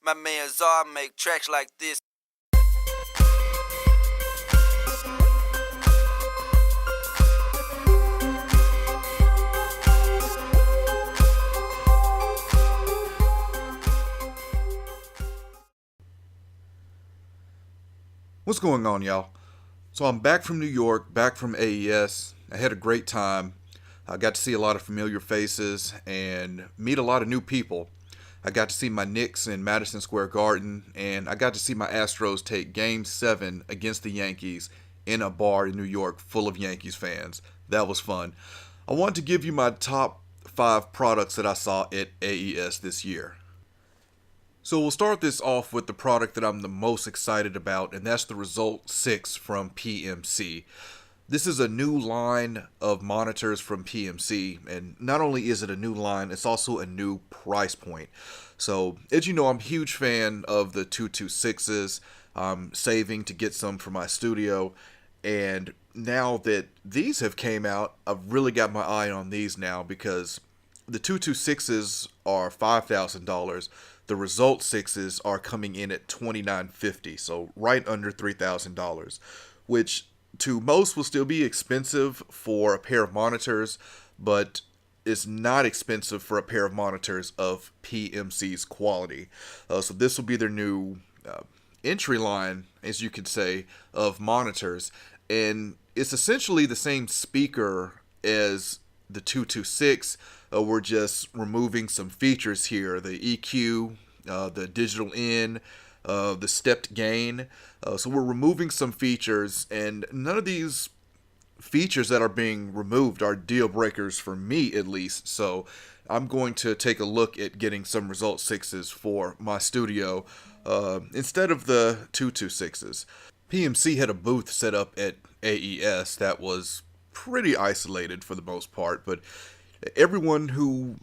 My man Czar make tracks like this. What's going on, y'all? So I'm back from New York, back from AES. I had a great time. I got to see a lot of familiar faces and meet a lot of new people. I got to see my Knicks in Madison Square Garden, and I got to see my Astros take Game 7 against the Yankees in a bar in New York full of Yankees fans. That was fun. I want to give you my top 5 products that I saw at AES this year. So we'll start this off with the product that I'm the most excited about, and that's the Result 6 from PMC. This is a new line of monitors from PMC, and not only is it a new line, it's also a new price point. So, as you know, I'm a huge fan of the 226s. I'm saving to get some for my studio, and now that these have came out, I've really got my eye on these now because the 226s are $5,000. The Result 6s are coming in at $2,950, so right under $3,000, which to most will still be expensive for a pair of monitors, but is not expensive for a pair of monitors of PMC's quality. So this will be their new entry line, as you could say, of monitors, and it's essentially the same speaker as the 226. We're just removing some features here, the EQ, the digital in, the stepped gain. So we're removing some features, and none of these features that are being removed are deal breakers for me, at least. So I'm going to take a look at getting some Result 6s for my studio instead of the 226s. PMC had a booth set up at AES that was pretty isolated for the most part, but everyone who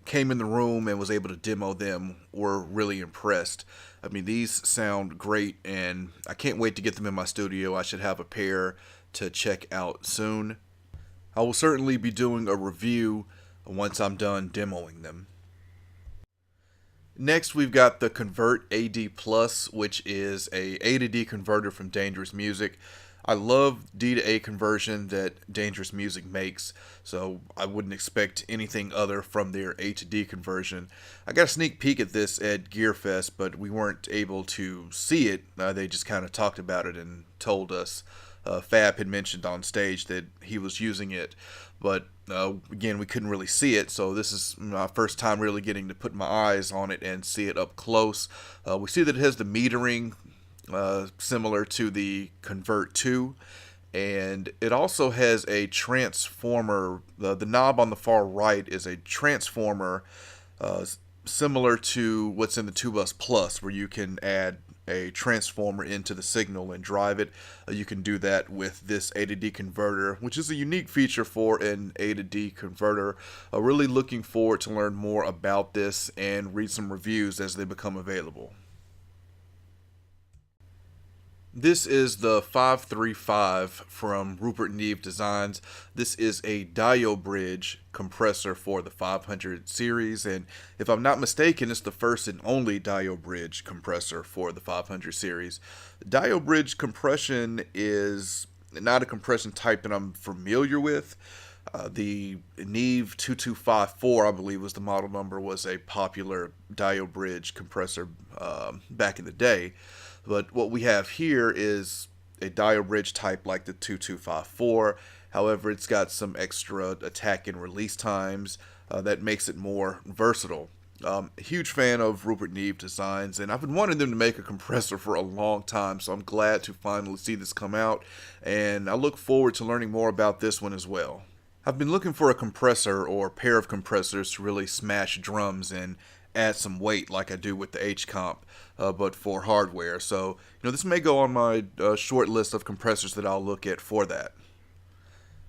came in the room and was able to demo them were really impressed. I mean, these sound great, and I can't wait to get them in my studio. I should have a pair to check out soon. I will certainly be doing a review once I'm done demoing them. Next, we've got the Convert AD Plus, which is a to D converter from Dangerous Music. I love D to A conversion that Dangerous Music makes, so I wouldn't expect anything other from their A to D conversion. I got a sneak peek at this at GearFest, but we weren't able to see it. They just kind of talked about it and told us. Fab had mentioned on stage that he was using it, but again, we couldn't really see it, so this is my first time really getting to put my eyes on it and see it up close. We see that it has the metering similar to the Convert 2, and it also has a transformer. The knob on the far right is a transformer similar to what's in the 2-Bus Plus, where you can add a transformer into the signal and drive it. You can do that with this A to D converter, which is a unique feature for an A to D converter. Really looking forward to learn more about this and read some reviews as they become available. This is the 535 from Rupert Neve Designs. This is a diode bridge compressor for the 500 series, and if I'm not mistaken, it's the first and only diode bridge compressor for the 500 series. Diode bridge compression is not a compression type that I'm familiar with. The Neve 2254, I believe was the model number, was a popular diode bridge compressor back in the day. But what we have here is a diode bridge type like the 2254. However, it's got some extra attack and release times that makes it more versatile. Huge fan of Rupert Neve Designs, and I've been wanting them to make a compressor for a long time, so I'm glad to finally see this come out, and I look forward to learning more about this one as well. I've been looking for a compressor or pair of compressors to really smash drums and add some weight like I do with the H-Comp, but for hardware. So, this may go on my short list of compressors that I'll look at for that.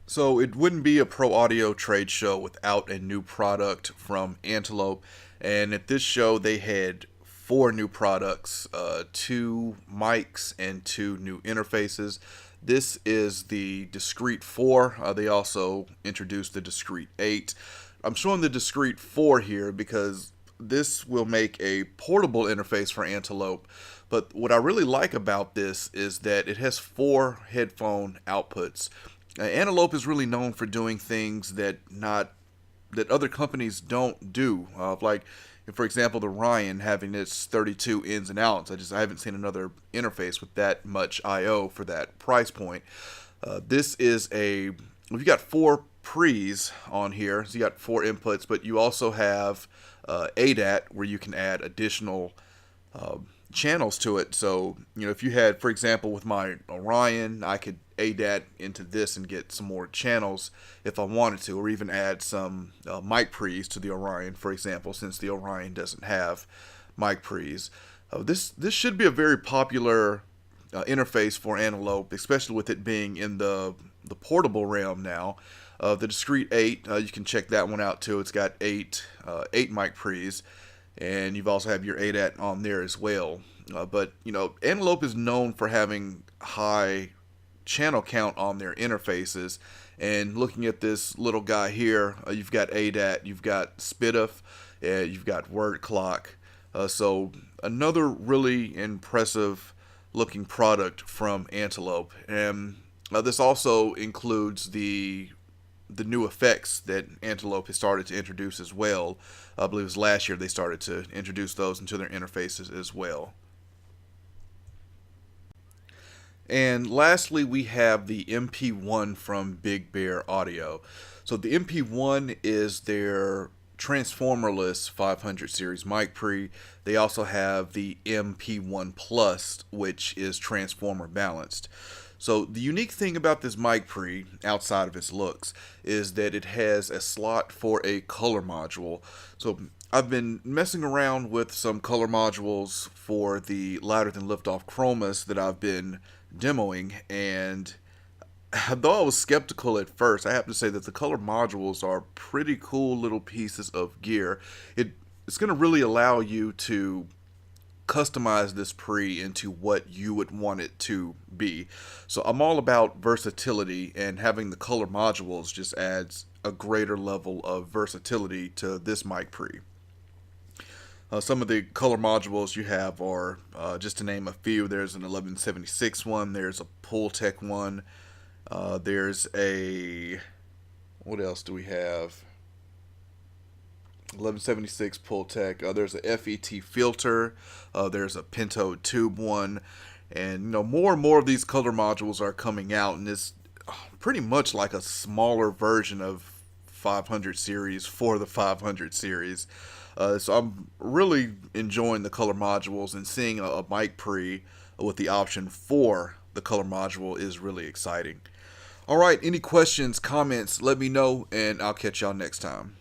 So it wouldn't be a pro audio trade show without a new product from Antelope, and at this show they had 4 new products, 2 mics and 2 new interfaces. This is the Discrete 4. They also introduced the Discrete 8. I'm showing the Discrete 4 here because this will make a portable interface for Antelope. But what I really like about this is that it has 4 headphone outputs. Antelope is really known for doing things that other companies don't do. Like, for example, the Ryan having its 32 ins and outs. I haven't seen another interface with that much I/O for that price point. This is you've got 4 pre's on here, so you got 4 inputs, but you also have ADAT where you can add additional channels to it. So, if you had, for example, with my Orion, I could ADAT into this and get some more channels if I wanted to, or even add some mic pre's to the Orion, for example, since the Orion doesn't have mic pre's. This should be a very popular interface for Antelope, especially with it being in the portable realm now. The Discrete 8, you can check that one out too. It's got 8 mic pre's, and you've also have your ADAT on there as well. But Antelope is known for having high channel count on their interfaces. And looking at this little guy here, you've got ADAT, you've got SPDIF, you've got word clock. So another really impressive looking product from Antelope. And this also includes the new effects that Antelope has started to introduce as well. I believe it was last year they started to introduce those into their interfaces as well. And lastly, we have the MP1 from Bear Audio. So the MP1 is their transformerless 500 series mic pre. They also have the MP1 Plus, which is transformer balanced. So the unique thing about this mic pre, outside of its looks, is that it has a slot for a color module. So I've been messing around with some color modules for the Louder Than Liftoff Chromas that I've been demoing, and though I was skeptical at first, I have to say that the color modules are pretty cool little pieces of gear. It's going to really allow you to customize this pre into what you would want it to be. So I'm all about versatility, and having the color modules just adds a greater level of versatility to this mic pre. Some of the color modules you have are, just to name a few, there's an 1176 one, there's a Pultec one, there's a, what else do we have? 1176 Pultec. There's a FET filter. There's a Pinto tube one, and more and more of these color modules are coming out, and it's pretty much like a smaller version of 500 series for the 500 series. So I'm really enjoying the color modules, and seeing a mic pre with the option for the color module is really exciting. All right, any questions, comments, let me know, and I'll catch y'all next time.